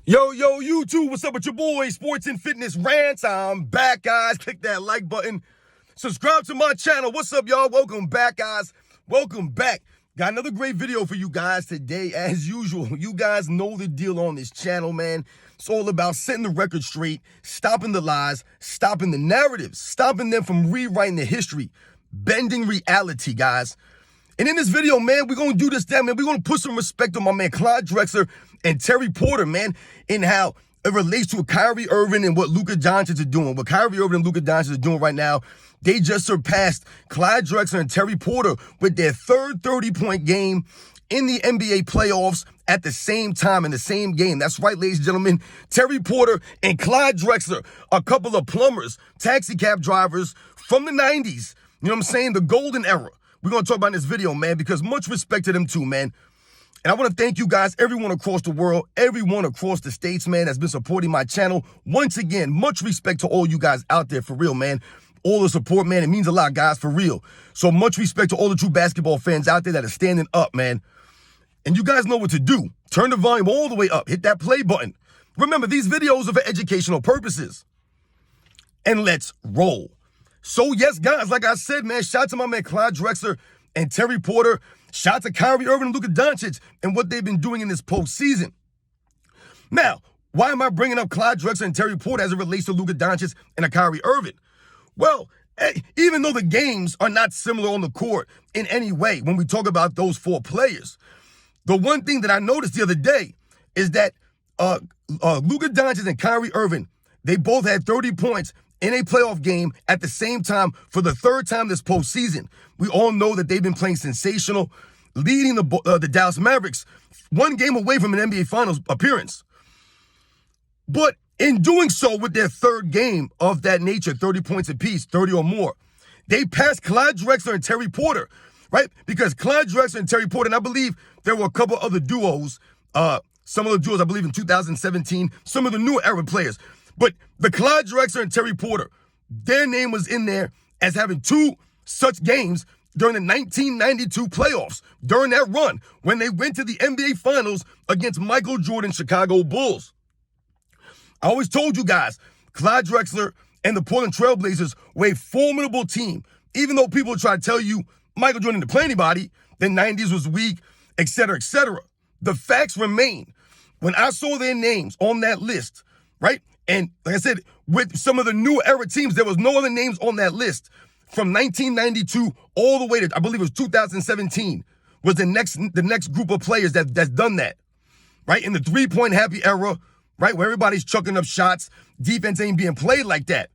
Yo, YouTube, what's up with your boy, Sports and Fitness Rants? I'm back, guys. Click that like button. Subscribe to my channel. What's up, y'all? Welcome back, guys. Welcome back. Got another great video for you guys today, as usual. You guys know the deal on this channel, man. It's all about setting the record straight, stopping the lies, stopping the narratives, stopping them from rewriting the history, bending reality, guys. And in this video, man, we're going to do this, man. We're going to put some respect on my man, Clyde Drexler and Terry Porter, man, in how it relates to Kyrie Irving and what Luka Doncic are doing. What Kyrie Irving and Luka Doncic are doing right now, they just surpassed Clyde Drexler and Terry Porter with their third 30-point game in the NBA playoffs at the same time in the same game. That's right, ladies and gentlemen. Terry Porter and Clyde Drexler, a couple of plumbers, taxi cab drivers from the 90s. You know what I'm saying? The golden era. We're going to talk about in this video, man, because much respect to them too, man. And I want to thank you guys, everyone across the world, everyone across the states, man, that's been supporting my channel. Once again, much respect to all you guys out there, for real, man. All the support, man, it means a lot, guys, for real. So much respect to all the true basketball fans out there that are standing up, man. And you guys know what to do. Turn the volume all the way up. Hit that play button. Remember, these videos are for educational purposes. And let's roll. So, yes, guys, like I said, man, shout out to my man Clyde Drexler and Terry Porter. Shout out to Kyrie Irving and Luka Doncic and what they've been doing in this postseason. Now, why am I bringing up Clyde Drexler and Terry Porter as it relates to Luka Doncic and Kyrie Irving? Well, even though the games are not similar on the court in any way when we talk about those four players, the one thing that I noticed the other day is that Luka Doncic and Kyrie Irving, they both had 30 points in a playoff game at the same time for the third time this postseason. We all know that they've been playing sensational, leading the Dallas Mavericks one game away from an NBA Finals appearance. But in doing so with their third game of that nature, 30 points apiece, 30 or more, they passed Clyde Drexler and Terry Porter, right? Because Clyde Drexler and Terry Porter, and I believe there were a couple other duos, some of the duos, I believe in 2017, some of the newer era players. But the Clyde Drexler and Terry Porter, their name was in there as having two such games during the 1992 playoffs, during that run, when they went to the NBA Finals against Michael Jordan's Chicago Bulls. I always told you guys, Clyde Drexler and the Portland Trail Blazers were a formidable team. Even though people try to tell you Michael Jordan didn't play anybody, the 90s was weak, etc., etc. The facts remain. When I saw their names on that list, right? And like I said, with some of the new era teams, there was no other names on that list. From 1992 all the way to, I believe it was 2017, was the next group of players that's done that, right? In the three-point happy era, right, where everybody's chucking up shots, defense ain't being played like that.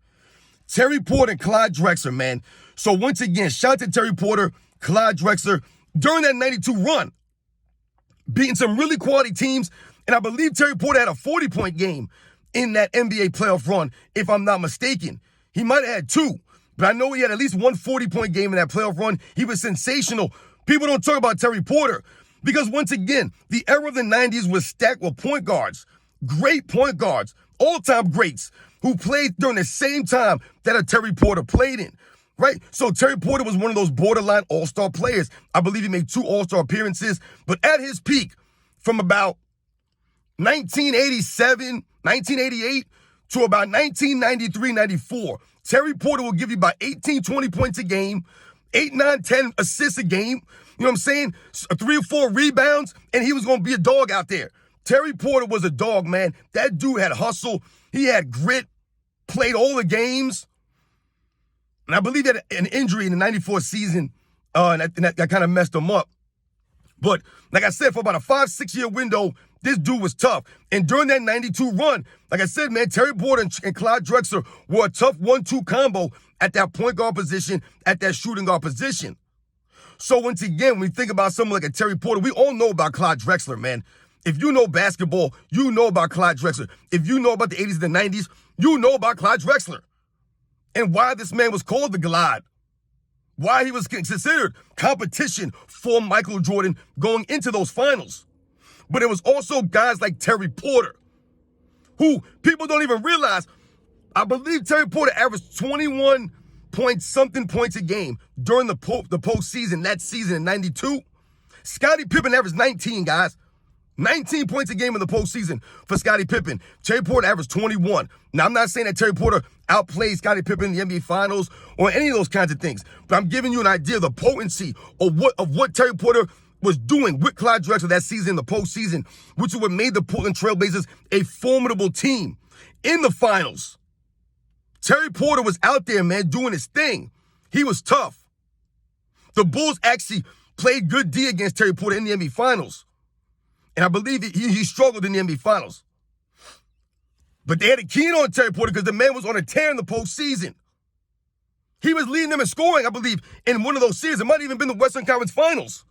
Terry Porter and Clyde Drexler, man. So once again, shout out to Terry Porter, Clyde Drexler, during that 92 run, beating some really quality teams. And I believe Terry Porter had a 40-point game in that NBA playoff run, if I'm not mistaken. He might have had two, but I know he had at least one 40-point game in that playoff run. He was sensational. People don't talk about Terry Porter because, once again, the era of the 90s was stacked with point guards, great point guards, all-time greats who played during the same time that a Terry Porter played in, right? So Terry Porter was one of those borderline all-star players. I believe he made two all-star appearances, but at his peak, from about 1987, 1988 to about 1993, 94. Terry Porter will give you about 18, 20 points a game, 8, 9, 10 assists a game. You know what I'm saying? 3 or 4 rebounds, and he was going to be a dog out there. Terry Porter was a dog, man. That dude had hustle. He had grit, played all the games. And I believe that an injury in the 94 season, and that kind of messed him up. But like I said, for about a 5-6 year window, this dude was tough. And during that 92 run, like I said, man, Terry Porter and Clyde Drexler were a tough 1-2 combo at that point guard position, at that shooting guard position. So once again, when we think about someone like a Terry Porter, we all know about Clyde Drexler, man. If you know basketball, you know about Clyde Drexler. If you know about the 80s and the 90s, you know about Clyde Drexler. And why this man was called the Glide. Why he was considered competition for Michael Jordan going into those finals. But it was also guys like Terry Porter, who people don't even realize. I believe Terry Porter averaged 21-point-something points a game during the postseason, that season in 92. Scottie Pippen averaged 19, guys. 19 points a game in the postseason for Scottie Pippen. Terry Porter averaged 21. Now, I'm not saying that Terry Porter outplayed Scottie Pippen in the NBA Finals or any of those kinds of things, but I'm giving you an idea of the potency of what Terry Porter was doing with Clyde Drexler that season in the postseason, which is what made the Portland Trailblazers a formidable team in the finals. Terry Porter was out there, man, doing his thing. He was tough. The Bulls actually played good D against Terry Porter in the NBA Finals. And I believe he struggled in the NBA Finals. But they had a key on Terry Porter because the man was on a tear in the postseason. He was leading them in scoring, I believe, in one of those series. It might have even been the Western Conference Finals.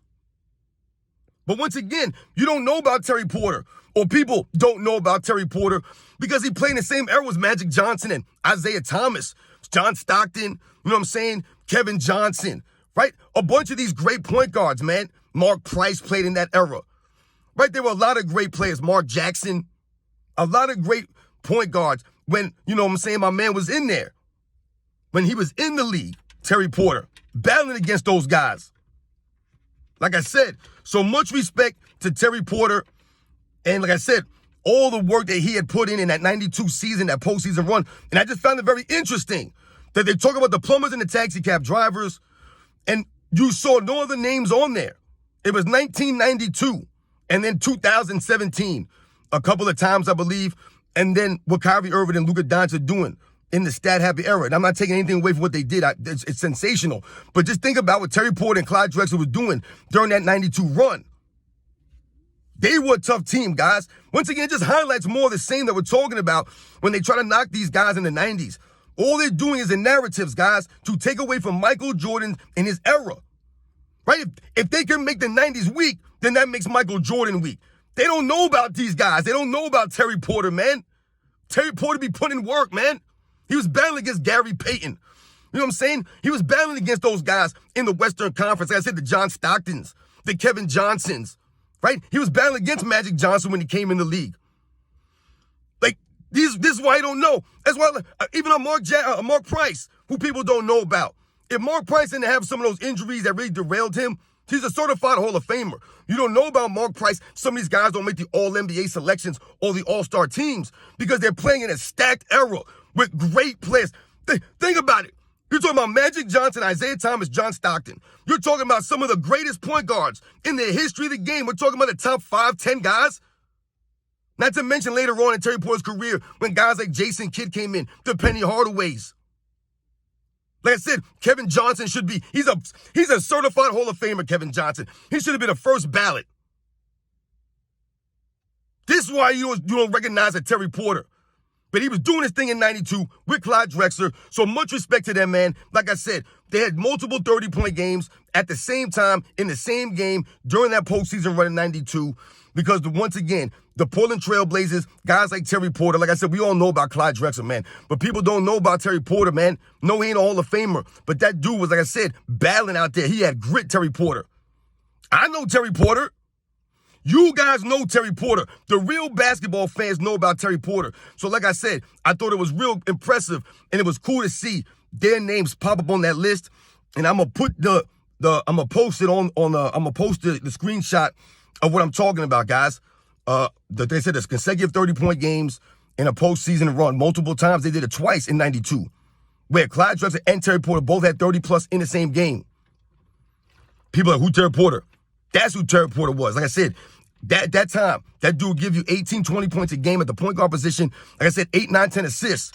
But once again, you don't know about Terry Porter, or people don't know about Terry Porter because he played in the same era as Magic Johnson and Isaiah Thomas, John Stockton, you know what I'm saying, Kevin Johnson, right? A bunch of these great point guards, man. Mark Price played in that era. Right, there were a lot of great players. Mark Jackson, a lot of great point guards when, you know what I'm saying, my man was in there. When he was in the league, Terry Porter, battling against those guys. Like I said, so much respect to Terry Porter. And like I said, all the work that he had put in that 92 season, that postseason run. And I just found it very interesting that they talk about the plumbers and the taxi cab drivers. And you saw no other names on there. It was 1992. And then 2017, a couple of times, I believe. And then what Kyrie Irving and Luka Doncic are doing in the stat-happy era. And I'm not taking anything away from what they did. It's sensational. But just think about what Terry Porter and Clyde Drexler was doing during that 92 run. They were a tough team, guys. Once again, it just highlights more of the same that we're talking about when they try to knock these guys in the 90s. All they're doing is the narratives, guys, to take away from Michael Jordan and his era. Right? If they can make the 90s weak, then that makes Michael Jordan weak. They don't know about these guys. They don't know about Terry Porter, man. Terry Porter be putting in work, man. He was battling against Gary Payton. You know what I'm saying? He was battling against those guys in the Western Conference. Like I said, the John Stocktons, the Kevin Johnsons, right? He was battling against Magic Johnson when he came in the league. Like, this is why I don't know. That's why even on Mark Price, who people don't know about. If Mark Price didn't have some of those injuries that really derailed him, he's a certified Hall of Famer. You don't know about Mark Price. Some of these guys don't make the All-NBA selections or the All-Star teams because they're playing in a stacked era with great players. Think about it. You're talking about Magic Johnson, Isaiah Thomas, John Stockton. You're talking about some of the greatest point guards in the history of the game. We're talking about the top 5, 10 guys. Not to mention later on in Terry Porter's career when guys like Jason Kidd came in, the Penny Hardaways. Like I said, Kevin Johnson should be, he's a certified Hall of Famer, Kevin Johnson. He should have been a first ballot. This is why you don't recognize a Terry Porter. But he was doing his thing in 92 with Clyde Drexler. So much respect to them, man. Like I said, they had multiple 30-point games at the same time in the same game during that postseason run in 92. Because once again, the Portland Trail Blazers, guys like Terry Porter, like I said, we all know about Clyde Drexler, man. But people don't know about Terry Porter, man. No, he ain't a Hall of Famer. But that dude was, like I said, battling out there. He had grit, Terry Porter. I know Terry Porter. You guys know Terry Porter. The real basketball fans know about Terry Porter. So like I said, I thought it was real impressive, and it was cool to see their names pop up on that list. And I'm gonna put I'm gonna post it I'm gonna post the screenshot of what I'm talking about, guys. That they said there's consecutive 30-point games in a postseason run multiple times. They did it twice in 92, where Clyde Drexler and Terry Porter both had 30+ in the same game. People are like, who Terry Porter? That's who Terry Porter was. Like I said, that time, that dude give you 18, 20 points a game at the point guard position. Like I said, 8, 9, 10 assists.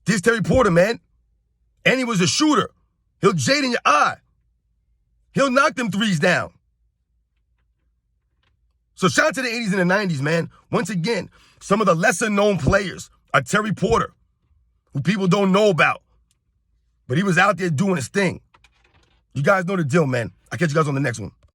This Terry Porter, man. And he was a shooter. He'll jade in your eye. He'll knock them threes down. So shout out to the 80s and the 90s, man. Once again, some of the lesser-known players are Terry Porter, who people don't know about. But he was out there doing his thing. You guys know the deal, man. I'll catch you guys on the next one.